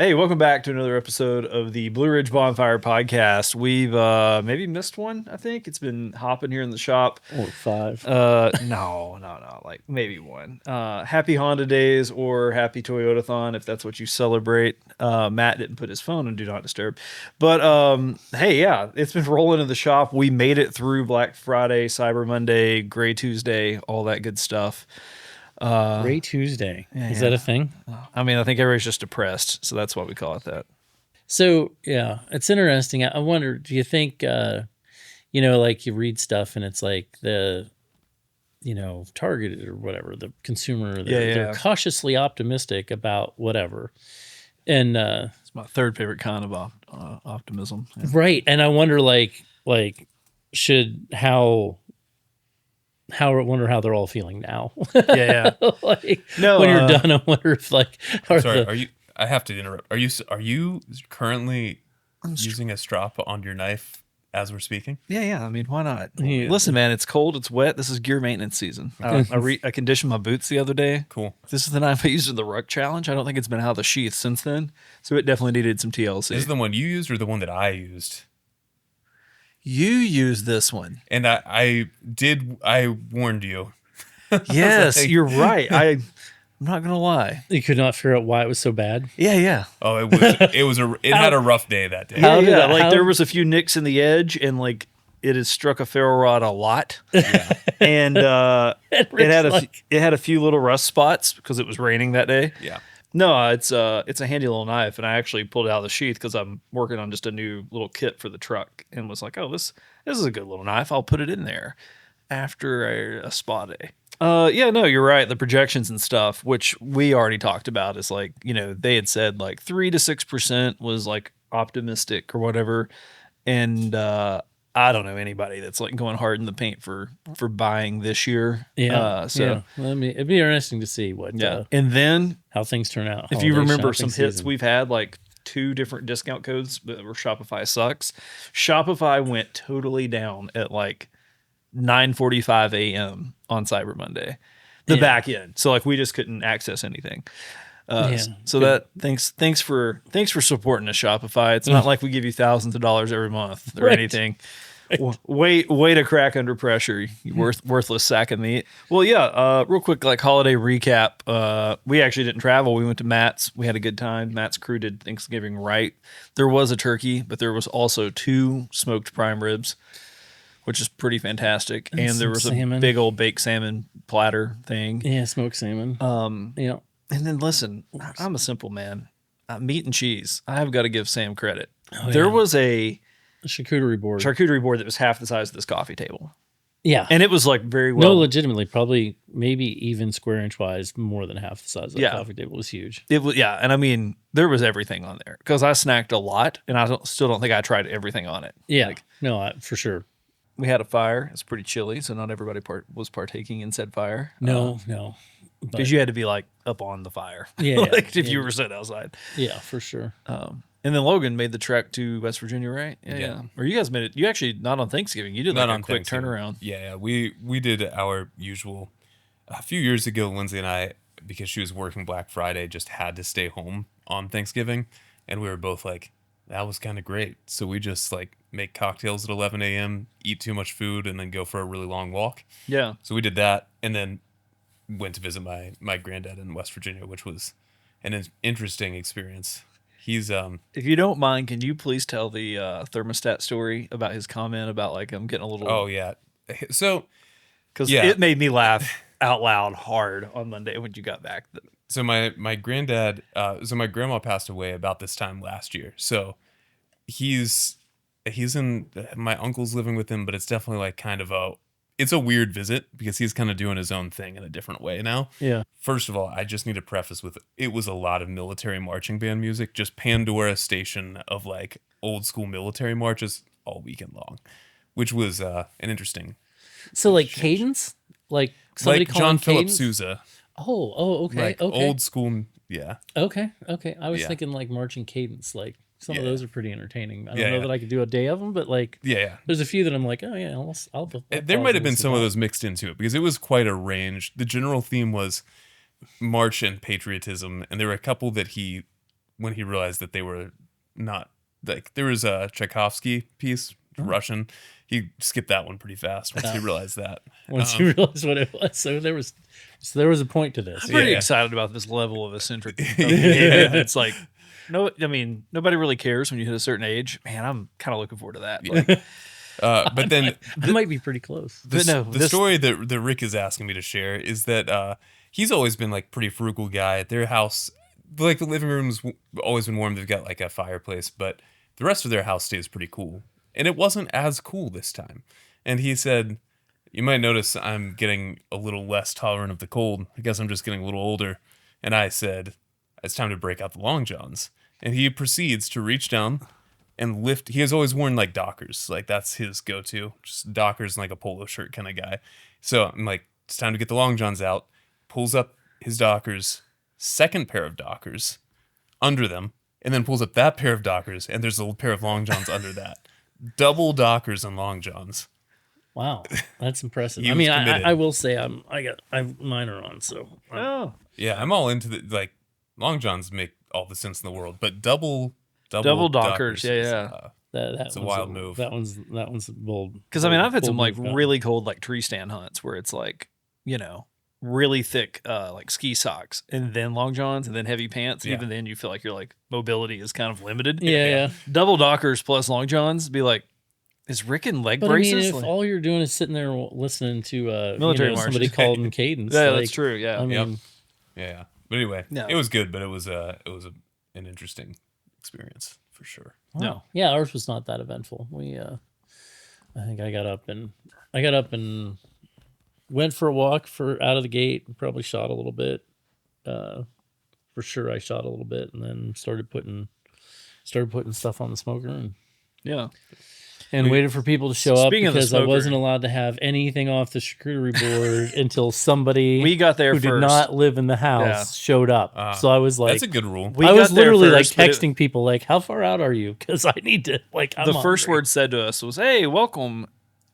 Hey, welcome back to another episode of the Blue Ridge Bonfire podcast. We've maybe missed one, I think. It's been hopping here in the shop. Or five. No, like maybe one. Happy Honda Days or Happy Toyota-thon, if that's what you celebrate. Matt didn't put his phone on Do Not Disturb. But hey, yeah, it's been rolling in the shop. We made it through Black Friday, Cyber Monday, Gray Tuesday, all that good stuff. Gray Tuesday. Is that a thing? I mean, I think everybody's just depressed, so that's why we call it that. So, yeah, it's interesting. I wonder, do you think, like you read stuff and it's like Target or whatever, the consumer, they're cautiously optimistic about whatever. And it's my third favorite kind of optimism. Yeah. Right. And I wonder, I wonder how they're all feeling now. Yeah. When you're done, I wonder if I have to interrupt. Are you currently using a strap on your knife as we're speaking? Yeah. I mean, why not? Yeah. Listen, man, it's cold, it's wet. This is gear maintenance season. I conditioned my boots the other day. Cool. This is the knife I used in the ruck challenge. I don't think it's been out of the sheath since then, so it definitely needed some TLC. This is the one you used or the one that I used? You used this one. And I warned you. Yes, you're right. I'm not gonna lie. You could not figure out why it was so bad. Yeah. Oh, it had a rough day that day. There was a few nicks in the edge, and like it has struck a ferro rod a lot. Yeah. And it had a few little rust spots because it was raining that day. Yeah. No, it's a handy little knife, and I actually pulled it out of the sheath because I'm working on just a new little kit for the truck, and was like, oh, this is a good little knife. I'll put it in there after a spa day. No, you're right. The projections and stuff, which we already talked about, is like, they had said like 3 to 6% was like optimistic or whatever, and I don't know anybody that's like going hard in the paint for buying this year. Yeah. It'd be interesting to see what. Yeah. And then how things turn out. If you remember some hits we've had, like 2 different discount codes that were Shopify sucks. Shopify went totally down at like 9:45 a.m. on Cyber Monday, the back end. So like we just couldn't access anything. Thanks for supporting us, Shopify. It's not like we give you thousands of dollars every month or anything. Way to crack under pressure, you worthless sack of meat. Well, yeah. Real quick, like holiday recap. We actually didn't travel. We went to Matt's. We had a good time. Matt's crew did Thanksgiving right. There was a turkey, but there was also 2 smoked prime ribs, which is pretty fantastic. And there was a big old baked salmon platter thing. Yeah, smoked salmon. Yeah. And then listen, I'm a simple man. Meat and cheese. I have got to give Sam credit. There was a charcuterie board that was half the size of this coffee table. Yeah. And it was like very well. No, legitimately, probably maybe even square inch wise, more than half the size of the coffee table. It was huge. It was, yeah. And I mean, there was everything on there because I snacked a lot, and I still don't think I tried everything on it. Yeah. For sure. We had a fire. It's pretty chilly, so not everybody was partaking in said fire. No. Because you had to be like up on the fire. Yeah. If you were sitting outside. Yeah, for sure. And then Logan made the trek to West Virginia, right? Yeah. Or you guys made it. You actually, not on Thanksgiving. You did like a quick turnaround. Yeah. We did our usual. A few years ago, Lindsay and I, because she was working Black Friday, just had to stay home on Thanksgiving. And we were both like, that was kind of great. So we just like make cocktails at 11 a.m., eat too much food, and then go for a really long walk. Yeah. So we did that, and then went to visit my granddad in West Virginia, which was an interesting experience. He's if you don't mind, can you please tell the thermostat story about his comment about like I'm getting a little. Oh yeah, so because it made me laugh out loud hard on Monday when you got back. So my granddad, my grandma passed away about this time last year. So he's in, my uncle's living with him, but it's definitely like kind of it's a weird visit because he's kind of doing his own thing in a different way now. Yeah. First of all, I just need to preface with, it was a lot of military marching band music, just Pandora station of like old school military marches all weekend long, which was an interesting. So like cadence, like somebody like John Philip cadence? Sousa. Oh, okay, like okay. Old school, yeah. Okay. I was thinking like marching cadence, like some of those are pretty entertaining. I don't know that I could do a day of them, but like, there's a few that I'm like, oh yeah, I'll there might have been some of those mixed into it because it was quite a range. The general theme was march and patriotism, and there were a couple that he when he realized that they were not like there was a Tchaikovsky piece, Russian. He skipped that one pretty fast once he realized that. Once he realized what it was, so there was a point to this. I'm pretty excited about this level of eccentric. It's like nobody really cares when you hit a certain age. Man, I'm kind of looking forward to that. Like, but then I might be pretty close. The story that Rick is asking me to share is that he's always been like pretty frugal guy at their house. Like the living room's always been warm. They've got like a fireplace, but the rest of their house stays pretty cool. And it wasn't as cool this time. And he said, "You might notice I'm getting a little less tolerant of the cold. I guess I'm just getting a little older." And I said, "It's time to break out the long johns." And he proceeds to reach down and lift. He has always worn like Dockers. Like that's his go-to. Just Dockers and like a polo shirt kind of guy. So I'm like, it's time to get the long johns out. Pulls up his Dockers, second pair of Dockers under them, and then pulls up that pair of Dockers, and there's a little pair of long johns under that. Double Dockers and long johns. Wow, that's impressive. I mean, I will say mine are on, so yeah, I'm all into the like long johns make all the sense in the world, but double Dockers, that's a wild move. That one's bold. Because I mean, I've had some like really cold like tree stand hunts where it's like really thick like ski socks and then long johns and then heavy pants. And even then you feel like your like mobility is kind of limited. Yeah. Double Dockers plus long johns be like, is Rick in leg braces? I mean, if like, all you're doing is sitting there listening to military somebody called in cadence. Yeah, that's true. Yeah. I mean, yeah. But anyway, it was good, but it was an interesting experience for sure. Wow. No. Yeah, ours was not that eventful. We I think I got up and went for a walk out of the gate, probably shot a little bit. For sure I shot a little bit, and then started putting stuff on the smoker and waited for people to show up because I wasn't allowed to have anything off the charcuterie board until somebody we got there who did not live in the house showed up. So I was like, that's a good rule. I was literally like texting people like, how far out are you? Because I need to like. The first word said to us was, "Hey, welcome."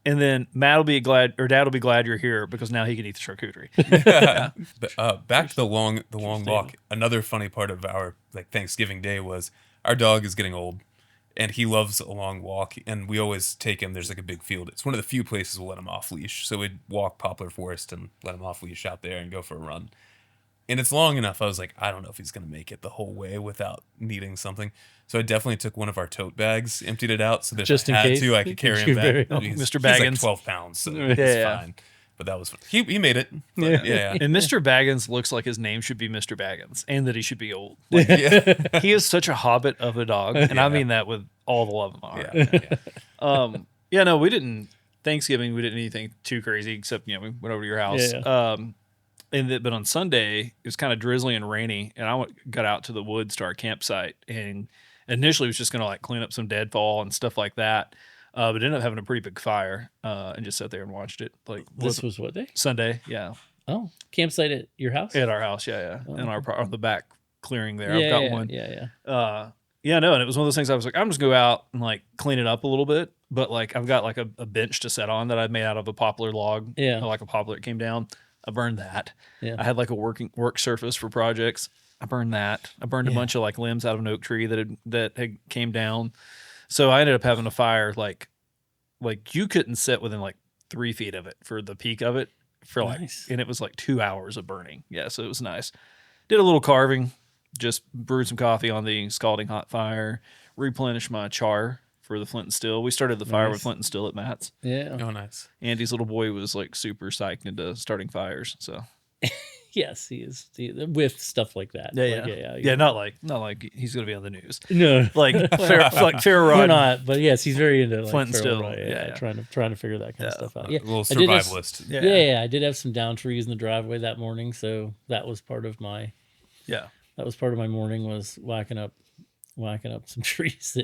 And then Dad will be glad you're here because now he can eat the charcuterie. Back to the long walk. Another funny part of our like Thanksgiving Day was our dog is getting old, and he loves a long walk. And we always take him. There's like a big field. It's one of the few places we'll let him off leash. So we'd walk Poplar Forest and let him off leash out there and go for a run. And it's long enough. I was like, I don't know if he's gonna make it the whole way without needing something. So I definitely took one of our tote bags, emptied it out, so that if I had to, I could carry him back. Mr. Baggins, he's like 12 pounds, so it's fine. But that was fun. He made it. Yeah. And Mr. Baggins looks like his name should be Mr. Baggins, and that he should be old. Like, he is such a hobbit of a dog, and I mean that with all the love in my heart. No, we didn't. Thanksgiving, we didn't anything too crazy except we went over to your house. But on Sunday it was kind of drizzly and rainy, and I got out to the woods to our campsite, and initially was just going to like clean up some deadfall and stuff like that, but ended up having a pretty big fire and just sat there and watched it. Like this was what day? Sunday, yeah. Oh, campsite at your house? At our house, yeah. Oh. In on the back clearing there. I've got one. Yeah. And it was one of those things I was like, I'm just going to go out and like clean it up a little bit, but like I've got like a bench to set on that I made out of a poplar log. Yeah. Like a poplar that came down. I burned that. Yeah. I had like a work surface for projects. I burned that. I burned a bunch of like limbs out of an oak tree that had came down. So I ended up having a fire like you couldn't sit within like 3 feet of it for the peak of it and it was like 2 hours of burning. Yeah, so it was nice. Did a little carving, just brewed some coffee on the scalding hot fire, replenished my char for the flint and steel. We started the fire with flint and steel at Matt's. Yeah. Oh, nice. Andy's little boy was like super psyched into starting fires. So yes, he is with stuff like that. Not like he's gonna be on the news. No, like Pharaoh Rod. We're not, but yes, he's very into like flint and steel. Trying to figure that kind of stuff out. Yeah, a little survivalist. I did have some down trees in the driveway that morning, so that was part of my morning was whacking up some trees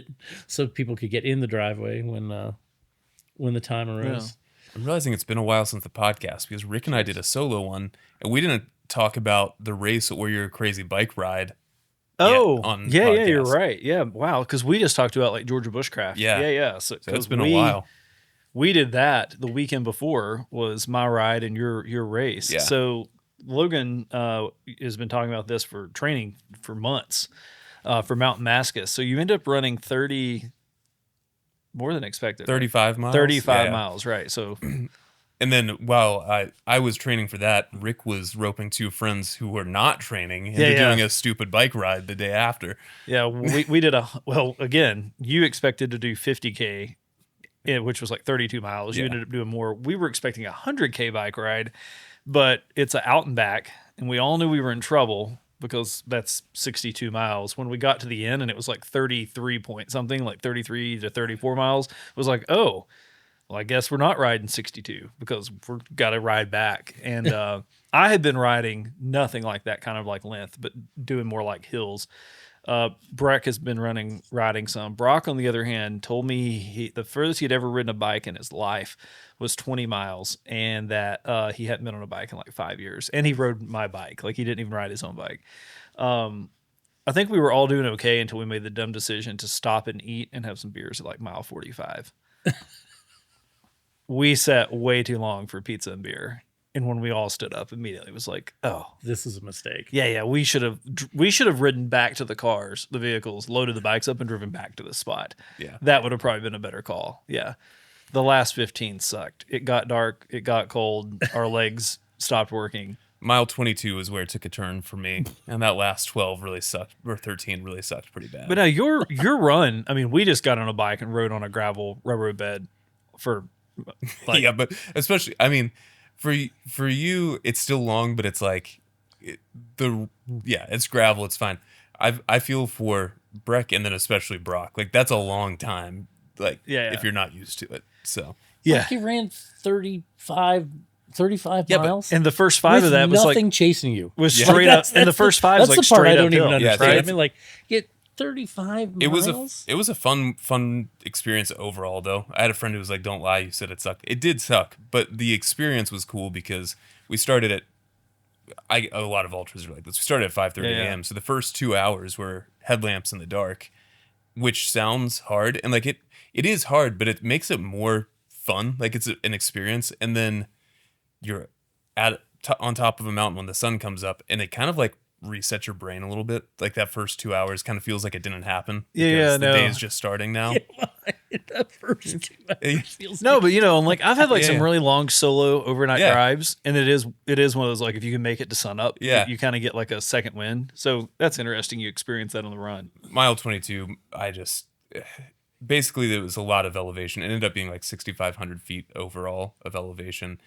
so people could get in the driveway when the time arose. I'm realizing it's been a while since the podcast because Rick and I did a solo one, and we didn't talk about the race or your crazy bike ride. You're right. Yeah, wow, because we just talked about like Georgia Bushcraft. Yeah. So it's been a while. We did that the weekend before was my ride and your race. Yeah. So Logan has been talking about this for training for months. for Mount Mascus. So you end up running 30, more than expected. 35 miles. 35 miles, right? So, and then while I was training for that, Rick was roping 2 friends who were not training into doing a stupid bike ride the day after. Yeah, we did again, you expected to do 50K, which was like 32 miles. You ended up doing more. We were expecting a 100K bike ride, but it's an out and back, and we all knew we were in trouble because that's 62 miles. When we got to the end and it was like 33 point something, like 33 to 34 miles, it was like, oh, well, I guess we're not riding 62 because we're got to ride back. And I had been riding nothing like that kind of like length, but doing more like hills. Breck has been riding some. Brock, on the other hand, told me the furthest he'd ever ridden a bike in his life was 20 miles, and that he hadn't been on a bike in like 5 years. And he rode my bike. Like, he didn't even ride his own bike. I think we were all doing okay until we made the dumb decision to stop and eat and have some beers at like mile 45. We sat way too long for pizza and beer. And when we all stood up, immediately it was like, oh, this is a mistake. Yeah. We should have ridden back to the vehicles, loaded the bikes up and driven back to the spot. Yeah. That would have probably been a better call. Yeah. The last 15 sucked. It got dark. It got cold. Our legs stopped working. Mile 22 is where it took a turn for me. And that last 12 really sucked, or 13 really sucked pretty bad. But now your run, I mean, we just got on a bike and rode on a gravel railroad bed for like. Yeah, but especially, I mean, for you, it's still long, but it's like it's gravel. It's fine. I feel for Breck and then especially Brock. Like, that's a long time. Like, if you're not used to it. So like, he ran 35 miles. And the first 5 of that was nothing like chasing you. Was straight up. And the first 5 was like that's the part straight I don't even uphill. understand. Right? I mean, like, get 35 miles. It was a fun experience overall, though. I had a friend who was like, "Don't lie, you said it sucked." It did suck, but the experience was cool because we started at. A lot of ultras are like this. We started at 5:30 a.m. So the first 2 hours were headlamps in the dark, which sounds hard, and like it is hard, but it makes it more fun. Like, it's an experience, and then you're on top of a mountain when the sun comes up, and it kind of like resets your brain a little bit. Like, that first 2 hours kind of feels like it didn't happen. The day is just starting now. That first 2 hours feels but like, I've had like some really long solo overnight drives, and it is one of those, like, if you can make it to sun up, you kind of get like a second wind. So that's interesting. You experience that on the run. Mile 22, basically, there was a lot of elevation. It ended up being like 6,500 feet overall of elevation.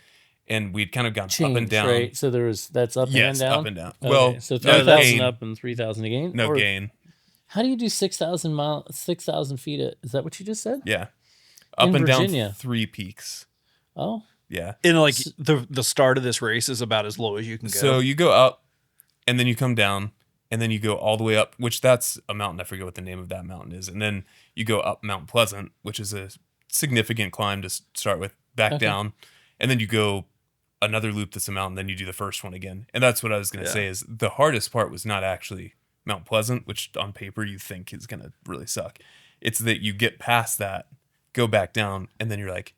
And we'd kind of gone up and down. Right? So that's up and down? Yes, up and down. Okay. Well, so 3,000 up and 3,000 again? No gain. How do you do 6,000 feet? Is that what you just said? Yeah. Up in and Virginia. Down 3 peaks. Oh. Yeah. And like the start of this race is about as low as you can go. So you go up, and then you come down, and then you go all the way up, which that's a mountain. I forget what the name of that mountain is. And then you go up Mount Pleasant, which is a significant climb to start with, back down. And then you go another loop that's a mountain, then you do the first one again. And that's what I was going to say is the hardest part was not actually Mount Pleasant, which on paper you think is going to really suck. It's that you get past that, go back down, and then you're like,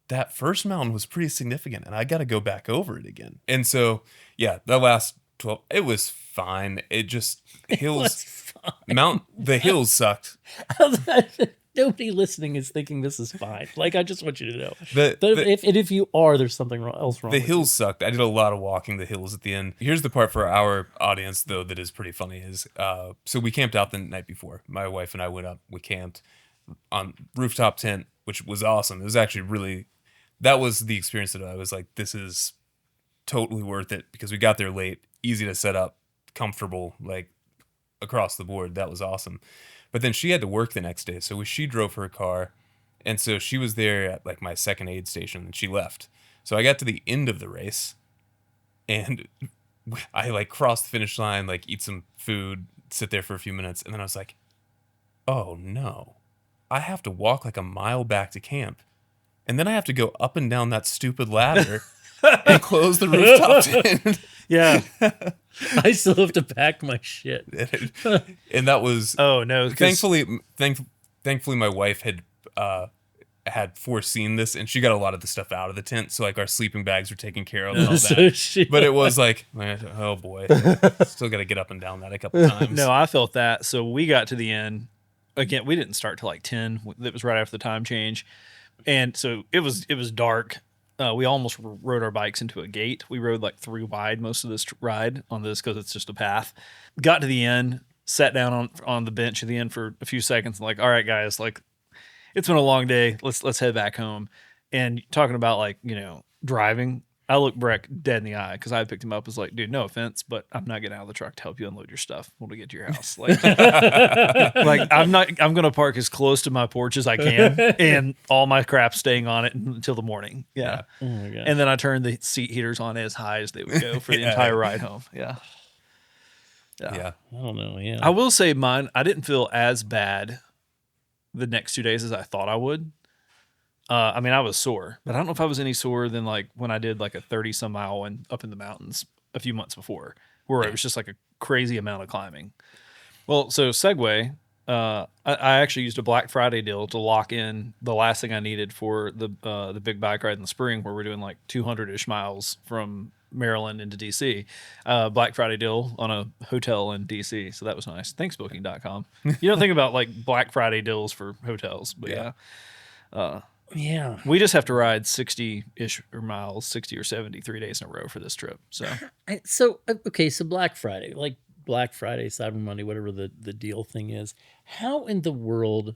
that first mountain was pretty significant, and I got to go back over it again. And so, the last 12, it was fine. It just, hills, the hills sucked. Nobody listening is thinking this is fine. Like, I just want you to know. If you are, there's something else wrong. The hills sucked. I did a lot of walking the hills at the end. Here's the part for our audience, though, that is pretty funny. Is so we camped out the night before. My wife and I went up. We camped on rooftop tent, which was awesome. It was actually that was the experience that I was like, this is totally worth it, because we got there late, easy to set up, comfortable, like across the board. That was awesome. But then she had to work the next day, so she drove her car, and so she was there at like my second aid station, and she left. So I got to the end of the race, and I like crossed the finish line, like eat some food, sit there for a few minutes, and then I was like, oh no, I have to walk like a mile back to camp, and then I have to go up and down that stupid ladder and close the rooftop tent. Yeah. I still have to pack my shit. And that was oh no. Thankfully my wife had had foreseen this, and she got a lot of the stuff out of the tent, so like our sleeping bags were taken care of and all So that. But it was like, oh boy, still got to get up and down that a couple times. No, I felt that. So we got to the end. Again, we didn't start till like 10. That was right after the time change, and so it was dark. We almost rode our bikes into a gate. We rode like 3 wide most of this ride on this because it's just a path. Got to the end, sat down on the bench at the end for a few seconds, and like, all right, guys, like, it's been a long day. Let's head back home. And talking about like, driving, I looked Breck dead in the eye because I had picked him up. I was like, dude, no offense, but I'm not getting out of the truck to help you unload your stuff when we get to your house. Like, I'm going to park as close to my porch as I can and all my crap staying on it until the morning. Yeah. Oh my gosh. And then I turned the seat heaters on as high as they would go for the entire ride home. Yeah. Yeah. I don't know. Yeah. I will say mine, I didn't feel as bad the next 2 days as I thought I would. I mean, I was sore, but I don't know if I was any sore than like when I did like a 30-some mile one up in the mountains a few months before, where it was just like a crazy amount of climbing. Well, so segue, I actually used a Black Friday deal to lock in the last thing I needed for the big bike ride in the spring, where we're doing like 200-ish miles from Maryland into DC. Black Friday deal on a hotel in DC, so that was nice. Thanks, Booking.com. You don't think about like Black Friday deals for hotels, but yeah. We just have to ride 60-ish miles, 60 or 70, 3 days in a row for this trip. So So Black Friday, like Black Friday, Cyber Monday, whatever the deal thing is, how in the world,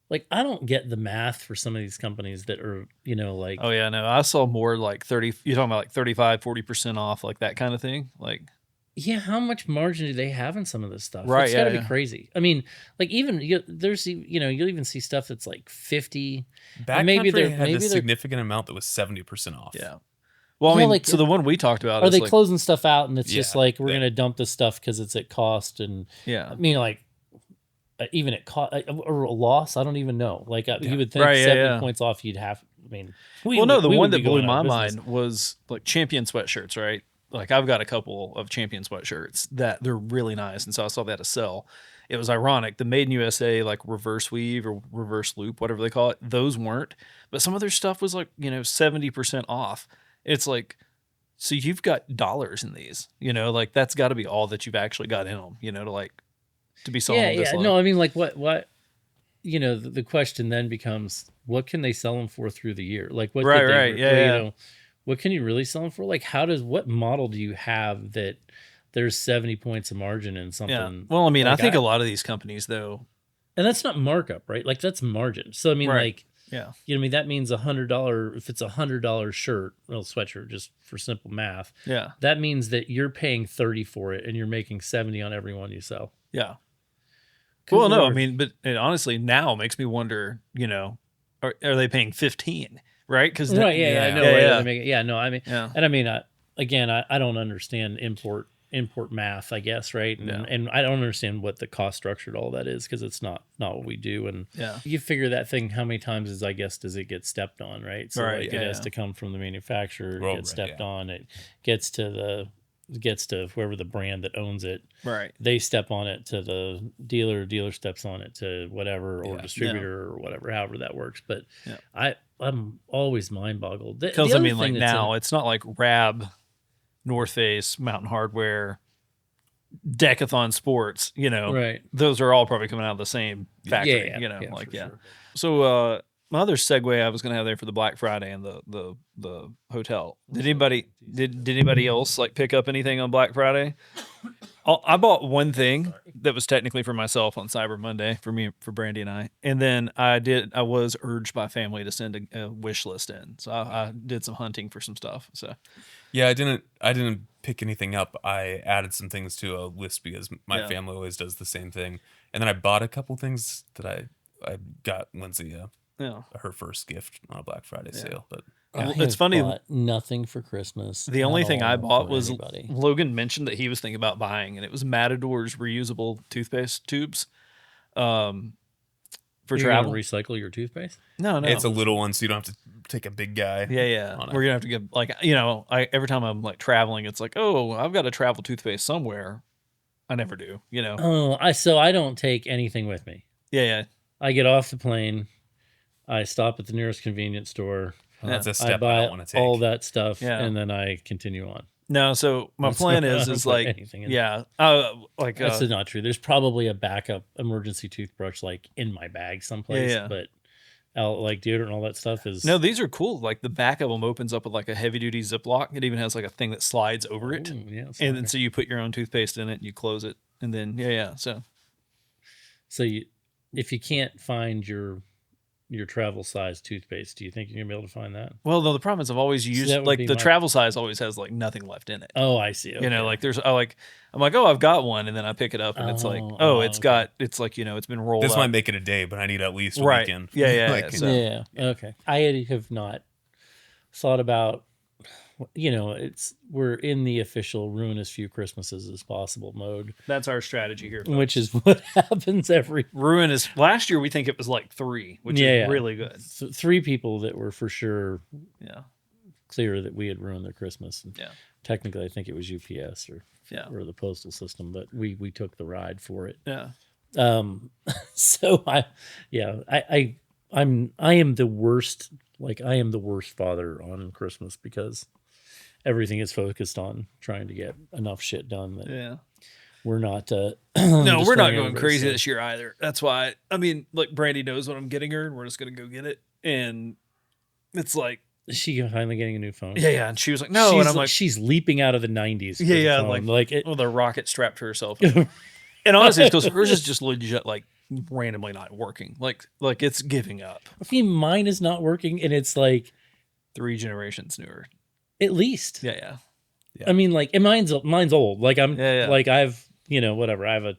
like, I don't get the math for some of these companies that are, like, oh yeah, no, I saw more like 30, you're talking about like 35, 40% off, like that kind of thing. Like, yeah, how much margin do they have in some of this stuff? Right, It's gotta be crazy. I mean, like, even there's, you'll even see stuff that's like 50. Backcountry had a significant amount that was 70% off. Yeah. Well, I mean, like, so the one we talked about are is they like, closing stuff out and it's just like, we're going to dump this stuff because it's at cost? And I mean, like, even at cost or a loss, I don't even know. Like, you would think 70 points off, you'd have, I mean, the one that blew my mind was like Champion sweatshirts, right? Like, I've got a couple of Champion sweatshirts that they're really nice. And so I saw that to sell. It was ironic. The Made in USA, like reverse weave or reverse loop, whatever they call it, those weren't. But some of their stuff was like, 70% off. It's like, so you've got dollars in these, like that's got to be all that you've actually got in them, to be selling this low. No, I mean, like what, the question then becomes, what can they sell them for through the year? Like what, what can you really sell them for? Like, what model do you have that there's 70 points of margin in something? Yeah. Well, I mean, like, I think a lot of these companies though, and that's not markup, right? Like that's margin. So I mean, like, yeah, I mean, that means $100, if it's $100 shirt, well, sweatshirt, just for simple math. Yeah. That means that you're paying 30 for it and you're making 70 on every one you sell. Yeah. Well, no, I mean, but it honestly now makes me wonder, are they paying 15? Right? Because no, I mean, and I mean, again, I don't understand import math, I guess, right? And I don't understand what the cost structure to all that is because it's not what we do. And you figure that thing, how many times does it get stepped on, right? So it has to come from the manufacturer, it gets stepped on, it gets to whoever the brand that owns it. Right. They step on it to the dealer steps on it to whatever, or distributor or whatever, however that works. But I'm always mind boggled. Because I mean, like now it's not like Rab, North Face, Mountain Hardware, Decathlon Sports, right. Those are all probably coming out of the same factory, Sure. So my other segue I was going to have there for the Black Friday and the hotel. Did anybody else like pick up anything on Black Friday? I bought one thing that was technically for myself on Cyber Monday for Brandy and I. And then I was urged by family to send a wish list in. So I did some hunting for some stuff. So yeah, I didn't pick anything up. I added some things to a list because my family always does the same thing. And then I bought a couple things that I got Lindsay her first gift on a Black Friday sale. But it's funny. Nothing for Christmas. The only thing I bought was Logan mentioned that he was thinking about buying, and it was Matador's reusable toothpaste tubes. For travel, recycle your toothpaste? No, it's a little one, so you don't have to take a big guy. Yeah. We're gonna have to get every time I'm like traveling, it's like, oh, I've got to travel toothpaste somewhere. I never do, Oh, so I don't take anything with me. Yeah. I get off the plane. I stop at the nearest convenience store. That's a I step I buy don't want to take. all that stuff, Yeah. and then I continue on. No, so my plan I is don't put like, anything in. yeah, like That's not true. There's probably a backup emergency toothbrush like in my bag someplace, Yeah. but like deodorant and all that stuff is no, these are cool. Like the back of them opens up with like a heavy duty Ziploc. It even has like a thing that slides over it, Ooh, yeah, and then so you put your own toothpaste in it, and you close it, and then So if you can't find your travel size toothpaste, do you think you're gonna be able to find that? Well, no, the problem is I've always used that would like be the my- travel size always has like nothing left in it. Oh, I see. You know, Okay. like there's I'm like, oh, I've got one, and then I pick it up, and it's like, it's okay. got, it's like, it's been rolled This up. might make it a day, but I need at least a Right. weekend. Yeah, Like, so- yeah. Okay. I have not thought about. We're in the official ruin as few Christmases as possible mode, That's our strategy here, folks. which is what happens every. Ruin is last year. We think it was like 3, which is really good. 3 people that were for sure Yeah, clear that we had ruined their Christmas. And Yeah. technically, I think it was UPS or yeah, or the postal system, but we took the ride for it. yeah. So I am the worst. Like I am the worst father on Christmas because everything is focused on trying to get enough shit done that Yeah. we're not. No, we're not destroying going crazy everybody, this year either. That's why. I mean, like Brandy knows what I'm getting her, and we're just gonna go get it. And it's like, Is she finally getting a new phone? yeah. And she was like, no, and I'm like, she's leaping out of the 90s. for Yeah, the yeah, phone. like it. with a rocket strapped to herself. And honestly, it's because hers is just legit, like randomly not working. Like it's giving up. See, mine is not working, and it's like 3 generations newer. at least. Yeah. I mean, like, and mine's old. Like I'm, Yeah. like I've, whatever. I have a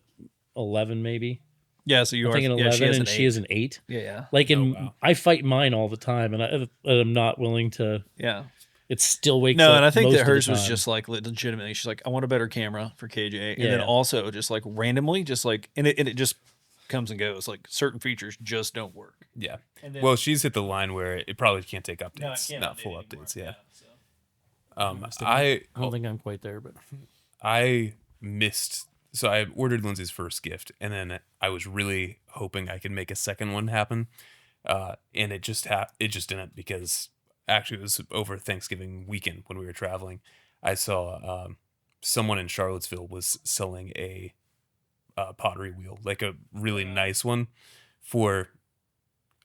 11 maybe. Yeah. So you I are think an 11, and she is an 8. Yeah. Like, wow. I fight mine all the time, and I'm not willing to. Yeah. It still wakes No, up. and I think most that of the hers was time. just like legitimately. She's like, I want a better camera for KJ, and then Yeah. also just like randomly, just like, and it just comes and goes. Like certain features just don't work. Yeah. And then, Well, she's hit the line where it probably can't take updates, no, it can't not update full anymore. updates. Yeah. So. I don't think I'm quite there, but I missed. So I ordered Lindsay's first gift, and then I was really hoping I could make a second one happen, and it just didn't, because actually it was over Thanksgiving weekend when we were traveling. I saw someone in Charlottesville was selling a pottery wheel, like a really nice one, for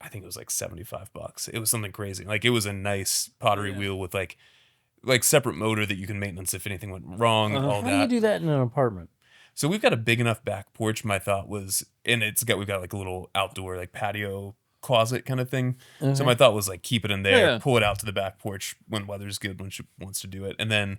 I think it was like $75. It was something crazy. Like it was a nice pottery wheel with like separate motor that you can maintenance if anything went wrong. All how that. do you do that in an apartment? So we've got a big enough back porch. My thought was, and we've got like a little outdoor like patio closet kind of thing. So my thought was like keep it in there, Yeah. pull it out to the back porch when weather's good, when she wants to do it, and then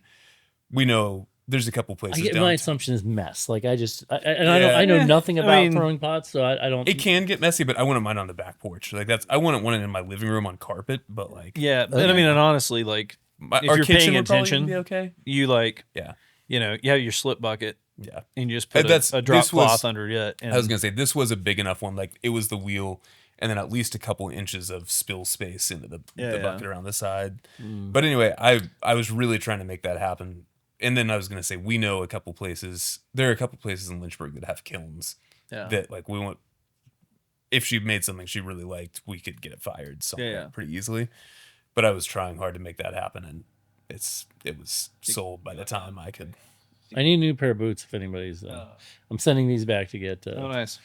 we know there's a couple places. My downtown. assumption is mess. Like I know Yeah. nothing I about mean, throwing pots, so I don't. It can get messy, but I wouldn't mind on the back porch. Like I wouldn't want it in my living room on carpet, but like Yeah, and I mean, and honestly, like if our you're kitchen paying would probably attention, be okay. you like, Yeah, you have your slip bucket, yeah. and you just put That's- a drop this was- cloth under it. And I was gonna say this was a big enough one. Like it was the wheel, and then at least a couple inches of spill space into the bucket around the side. But anyway, I was really trying to make that happen. And then I was gonna say we know a couple places. There are a couple places in Lynchburg that have kilns that like we want. If she made something she really liked, we could get it fired somewhere pretty easily. But I was trying hard to make that happen, and it was sold by the time I could. I need a new pair of boots. If anybody's, I'm sending these back to get, oh, nice.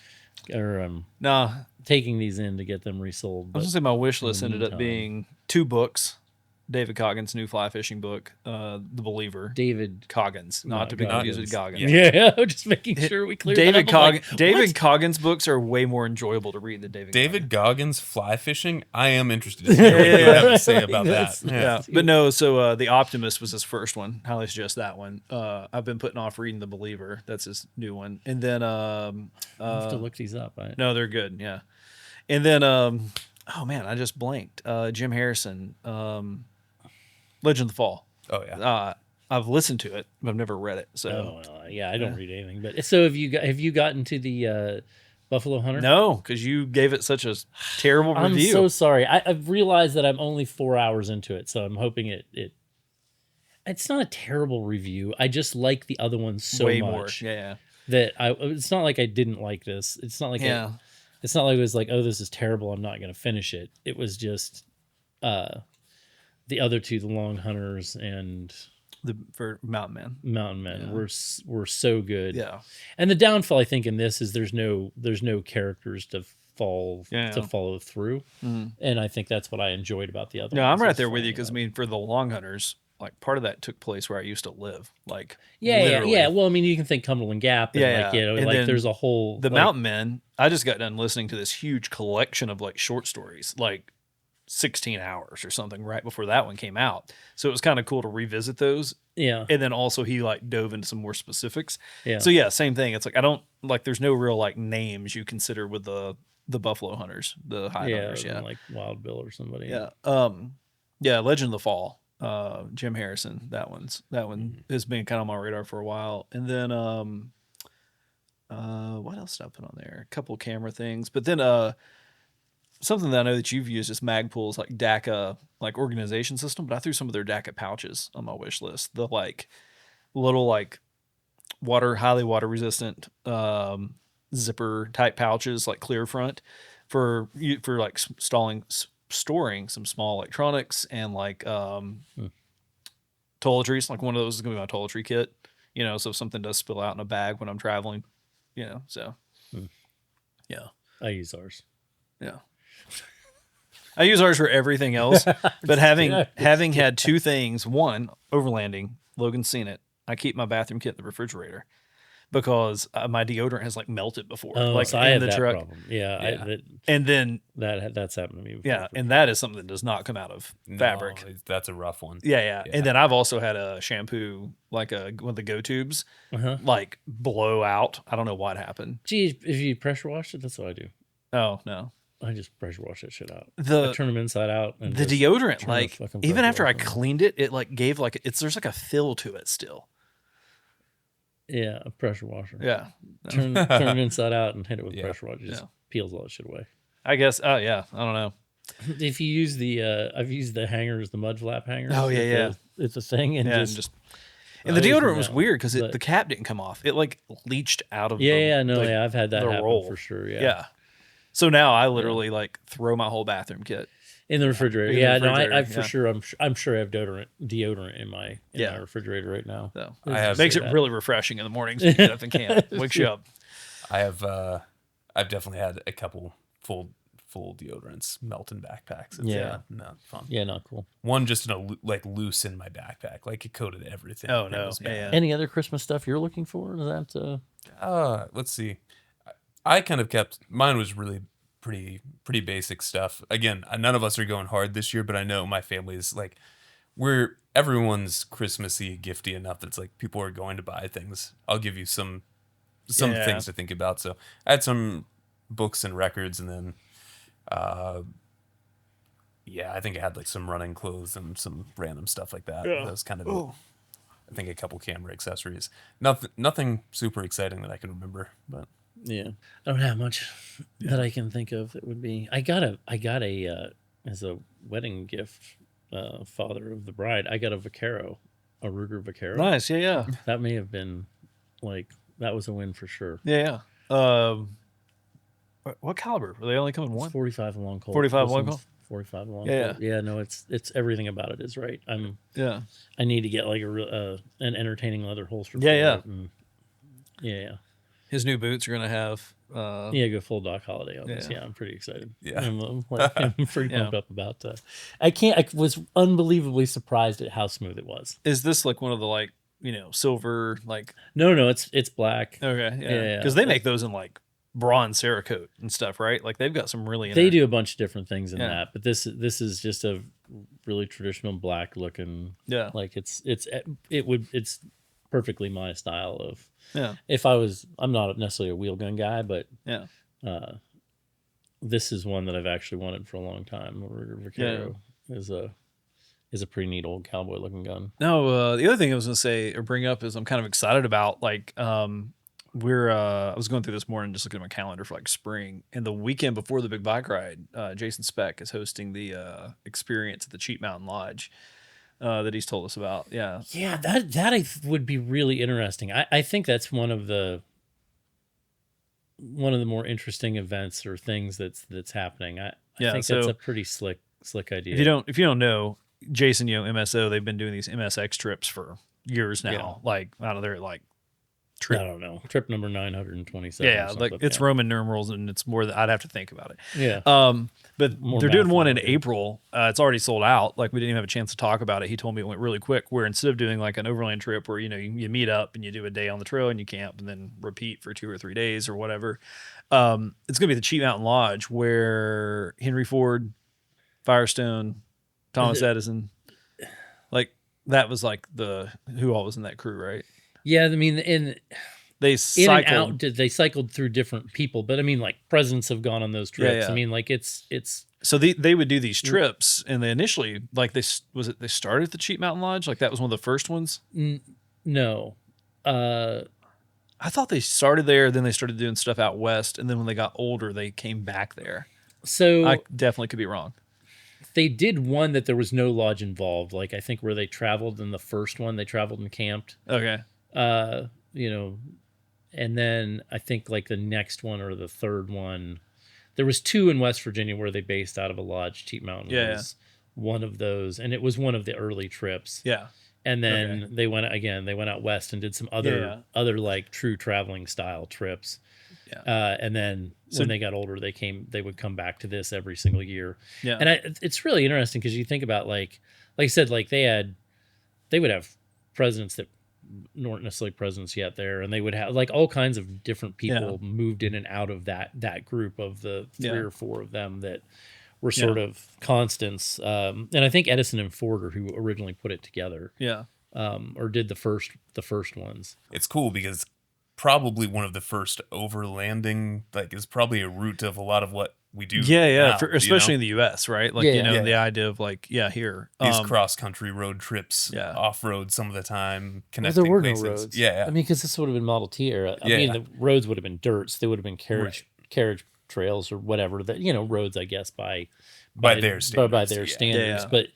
or No, taking these in to get them resold. I was But gonna say my wish list in the ended up meantime- being 2 books. David Coggins' new fly fishing book, The Believer. David, Coggins, not to be confused with Goggins. yeah, just making sure we clear. David that up. I'm like, David what? Coggins books are way more enjoyable to read than David Goggins fly fishing. I am interested to hear what you have to say about that. That's- Yeah, but no. So The Optimist was his first one. Highly suggest that one. I've been putting off reading The Believer. That's his new one. And then I have to look these up. no, they're good. Yeah. And then oh man, I just blanked. Jim Harrison, Legend of the Fall. Oh yeah. I've listened to it, but I've never read it. So Oh well, yeah, I don't read anything. But so have you gotten to the Buffalo Hunter? no, because you gave it such a terrible I'm review. so sorry. I've realized that I'm only 4 hours into it, so I'm hoping it's not a terrible review. I just like the other one so way much more. Yeah. that it's not like I didn't like this. It's not like Yeah. It's not like it was like, oh, this is terrible, I'm not going to finish it. It was just the other two, the Long Hunters and for Mountain Men were so good. Yeah. And the downfall, I think, in this is there's no characters to follow through. And I think that's what I enjoyed about the other. No, I'm right there with you because I mean, for the Long Hunters, like part of that took place where I used to live. Like yeah. Well, I mean, you can think Cumberland Gap. And like, and like there's a whole Mountain Men. I just got done listening to this huge collection of like short stories, like 16 hours or something right before that one came out. So it was kind of cool to revisit those. Yeah. And then also he like dove into some more specifics. Yeah. So yeah, same thing. It's like I don't like there's no real like names you consider with the Buffalo Hunters, the Hide Hunters. Yeah. Like Wild Bill or somebody. Yeah. Legend of the Fall. Jim Harrison. That one has been kind of on my radar for a while. And then what else did I put on there? A couple camera things. But then something that I know that you've used is Magpul's like DACA like organization system, but I threw some of their DACA pouches on my wish list. The like little like highly water resistant zipper type pouches, like clear front for like storing some small electronics and like toiletries. Like one of those is gonna be my toiletry kit, so if something does spill out in a bag when I'm traveling, so yeah. I use ours. Yeah. I use ours for everything else, but having had two things. One, overlanding, Logan's seen it. I keep my bathroom kit in the refrigerator because my deodorant has like melted before, like so in I have the that truck. Problem. Yeah. And then that's happened to me before. Yeah, and that is something that does not come out of fabric. That's a rough one. Yeah. And then I've also had a shampoo, like one of the Go Tubes, like blow out. I don't know what happened. Geez, if you pressure wash it, that's what I do. Oh no. I just pressure wash that shit out. I turn them inside out. And the deodorant, like even after I cleaned it, it like gave like there's like a fill to it still. Yeah, a pressure washer. Yeah, turn it inside out and hit it with pressure washer. Just peels all that shit away. I guess. Oh yeah, I don't know. If you use I've used the hangers, the mud flap hangers. Oh yeah. It's a thing, and and the deodorant was weird because the cap didn't come off. It like leached out of. I've had that happen roll for sure. Yeah. So now I literally like throw my whole bathroom kit in the refrigerator. I for sure. I'm sure I have deodorant in my refrigerator right now. So makes it really refreshing in the mornings when you get up and can't. Wakes you up. I've definitely had a couple full deodorants melt in backpacks. It's, not fun. Yeah, not cool. One just loose in my backpack, like it coated everything. Oh no. Yeah. Any other Christmas stuff you're looking for? Is that? Let's see. I kind of kept mine was really pretty basic stuff. Again, none of us are going hard this year, but I know my family is like everyone's Christmassy, gifty enough that it's like people are going to buy things. I'll give you some things to think about. So I had some books and records, and then I think I had like some running clothes and some random stuff like that. That was kind of it. I think a couple camera accessories. Nothing super exciting that I can remember, but. Yeah, I don't have much that I can think of. That would be. I got a as a wedding gift, father of the bride. I got a Vaquero, a Ruger Vaquero. Nice, yeah. That may have been like that was a win for sure. Yeah. What caliber? Were they only coming one? 45 long Colt. 45 long Colt. 45 long. Yeah. Colt. Yeah. No, it's everything about it is right. I need to get like an entertaining leather holster. Yeah. Yeah. His new boots are gonna have. Go full Doc Holliday on this. Yeah, I'm pretty excited. Yeah, I'm pretty pumped up about that. I was unbelievably surprised at how smooth it was. Is this like one of the like silver like? No, it's black. Okay, yeah, because they make those in like bronze Cerakote and stuff, right? Like they've got some really. They do a bunch of different things in that, but this is just a really traditional black looking. Yeah, like it's perfectly my style of. Yeah. I'm not necessarily a wheel gun guy, but this is one that I've actually wanted for a long time. A Ruger Vaquero is a pretty neat old cowboy looking gun. No, the other thing I was gonna say or bring up is I'm kind of excited about like I was going through this morning just looking at my calendar for like spring, and the weekend before the big bike ride, Jason Specht is hosting the experience at the Cheat Mountain Lodge. That he's told us about. Yeah, that would be really interesting. I think that's one of the one of the more interesting events or things that's happening. I think so that's a pretty slick idea. if you don't know, Jason, MSO, they've been doing these MSX trips for years now. Like out of there, like I don't know, trip number 927. Yeah, like it's Roman numerals, and it's more that I'd have to think about it. Yeah. But More they're doing one in math-related. April. It's already sold out. Like we didn't even have a chance to talk about it. He told me it went really quick. Where instead of doing like an overland trip where you meet up and you do a day on the trail and you camp and then repeat for 2 or 3 days or whatever, it's going to be the Cheat Mountain Lodge where Henry Ford, Firestone, Thomas Edison, like that was like who all was in that crew, right? Yeah, I mean, they cycled. They cycled through different people, but I mean, like presidents have gone on those trips. Yeah. I mean, like it's. So they would do these trips, and they initially they started at the Cheat Mountain Lodge, like that was one of the first ones. No, I thought they started there, then they started doing stuff out west, and then when they got older, they came back there. So I definitely could be wrong. They did one that there was no lodge involved, like I think where they traveled in the first one, they traveled and camped. Okay. And then I think like the next one or the third one, there was 2 in West Virginia where they based out of a lodge. Cheat Mountain was one of those, and it was one of the early trips. Yeah. And then they went out west and did some other like true traveling style trips. Yeah. And then when they got older, they would come back to this every single year. Yeah. And it's really interesting because you think about like I said, like they would have presidents that weren't necessarily presidents yet there, and they would have like all kinds of different people moved in and out of that group of the 3 or 4 of them that were sort of constants. And I think Edison and Ford are who originally put it together. Yeah. Or did the first ones. It's cool because probably one of the first overlanding, like, is probably a route of a lot of what we do. Now, especially in the U.S., right? Like, the idea of like, here. These cross-country road trips, off-road some of the time, connecting there were places. No roads. Yeah. I mean, because this would have been Model T era. I mean, the roads would have been dirt, so they would have been carriage trails or whatever. That roads, I guess, by their standards. By their standards. But,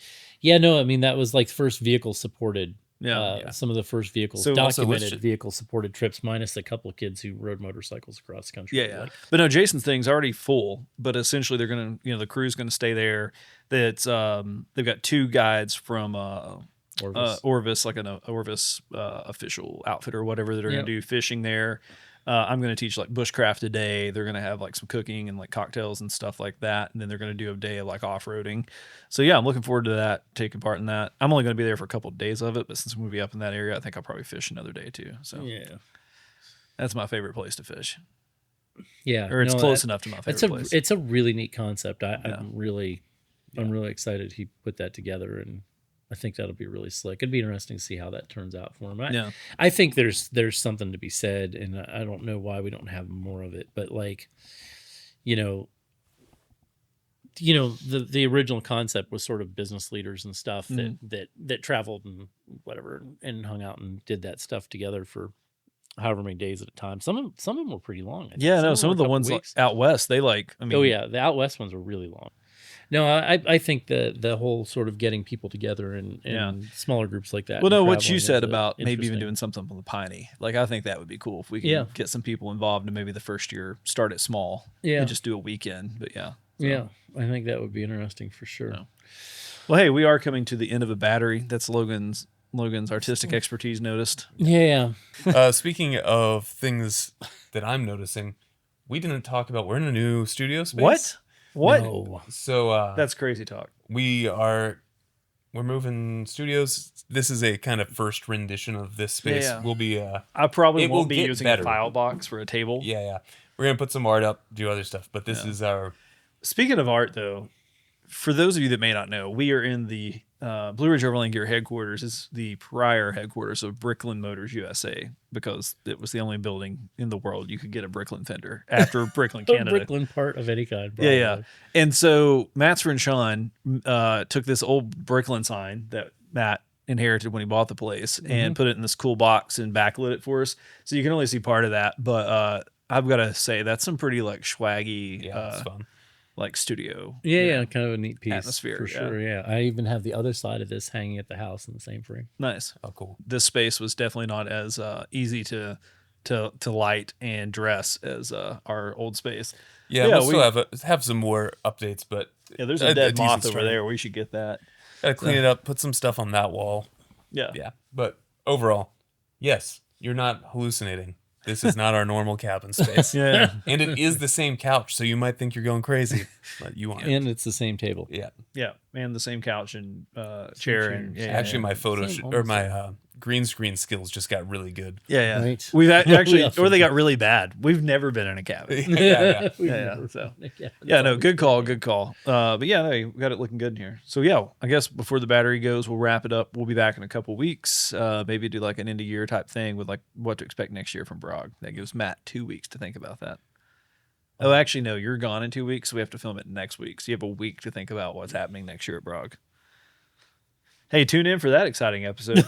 I mean, that was like first vehicle-supported. Some of the first documented vehicle-supported trips, minus a couple of kids who rode motorcycles across the country. But no, Jason's thing's already full. But essentially, they're gonna, the crew's gonna stay there. That's they've got 2 guides from Orvis, like an Orvis official outfit or whatever that are gonna do fishing there. I'm going to teach like bushcraft a day. They're going to have like some cooking and like cocktails and stuff like that. And then they're going to do a day of like off-roading. So I'm looking forward to that, taking part in that. I'm only going to be there for a couple of days of it, but since I'm going to be up in that area, I think I'll probably fish another day too. So that's my favorite place to fish. Yeah. Or it's close enough to my favorite place. It's a really neat concept. I'm really excited he put that together, and I think that'll be really slick. It'd be interesting to see how that turns out for him. I think there's something to be said, and I don't know why we don't have more of it. But like, the original concept was sort of business leaders and stuff that traveled and whatever and hung out and did that stuff together for however many days at a time. Some of them were pretty long. Some of the ones like out west, they like. I mean, the out west ones were really long. No, I think the whole sort of getting people together in smaller groups like that. Well, no, what you said about maybe even doing something on the Piney, like I think that would be cool if we can get some people involved and maybe the first year start it small, and just do a weekend. But I think that would be interesting for sure. Well, hey, we are coming to the end of a battery. That's Logan's artistic expertise noticed. Yeah. Speaking of things that I'm noticing, we didn't talk about. We're in a new studio space. What? No. So that's crazy talk. We're moving studios. This is a kind of first rendition of this space. We'll be I probably won't be using a file box for a table. Yeah. We're gonna put some art up, do other stuff, but this is our. Speaking of art, though, for those of you that may not know, we are in the Blue Ridge Overland Gear headquarters. Is the prior headquarters of Bricklin Motors USA, because it was the only building in the world you could get a Bricklin fender after Bricklin Canada. Bricklin part of any kind. Probably. Yeah. And so Matt's friend Sean took this old Bricklin sign that Matt inherited when he bought the place and put it in this cool box and backlit it for us. So you can only see part of that, but I've got to say that's some pretty like swaggy. It's fun. Like studio. Yeah, kind of a neat piece. Atmosphere. For sure, yeah. I even have the other side of this hanging at the house in the same frame. Nice. Oh, cool. This space was definitely not as easy to to light and dress as our old space. Yeah, we'll still have some more updates, but yeah, there's a dead moth over start. there. We should get that. Gotta clean it up, put some stuff on that wall. Yeah. Yeah. But overall, yes, you're not hallucinating. This is not our normal cabin space. Yeah. And it is the same couch, so you might think you're going crazy, but you aren't. And it's the same table. Yeah. Yeah. And the same couch and chair. And Actually, my my green screen skills just got really good. Yeah. Right. We've actually, or they got really bad. We've never been in a cabin. Yeah. So, no, good call. But yeah, we got it looking good in here. So yeah, I guess before the battery goes, we'll wrap it up. We'll be back in a couple weeks. Maybe do like an end of year type thing with like what to expect next year from Brog. That gives Matt 2 weeks to think about that. Oh, actually, no, you're gone in 2 weeks, so we have to film it next week. So you have a week to think about what's happening next year at Brog. Hey, tune in for that exciting episode.